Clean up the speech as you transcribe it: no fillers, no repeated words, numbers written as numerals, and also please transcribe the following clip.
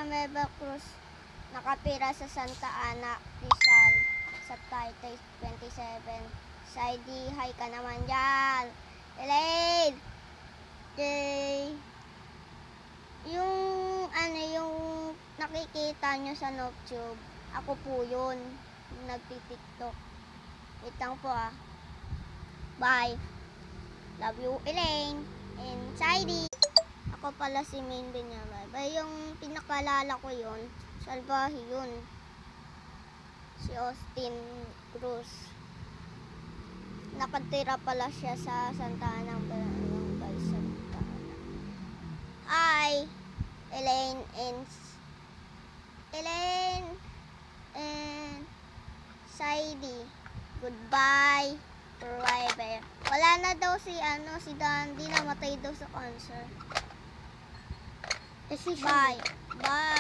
Nueva Cruz, nakatira sa Santa Ana, Rizal, sa Taytay 27. Saidi, hi ka naman dyan. Elaine! Okay. Yung nakikita nyo sa YouTube, ako po yun, nagti-TikTok. Wait lang po ah. Bye. Love you, Elaine. And Saidi. Ako pala si Main Benyamin. Yung pinakalala ko yun, salbahe yun. Si Austin Cruz. Nakatira pala siya sa Santa Ana ng Barangay Santa Ana. Hi, Elaine and Saidi. Goodbye forever. Wala na daw si Dandy, namatay daw sa cancer. Bye. Bye.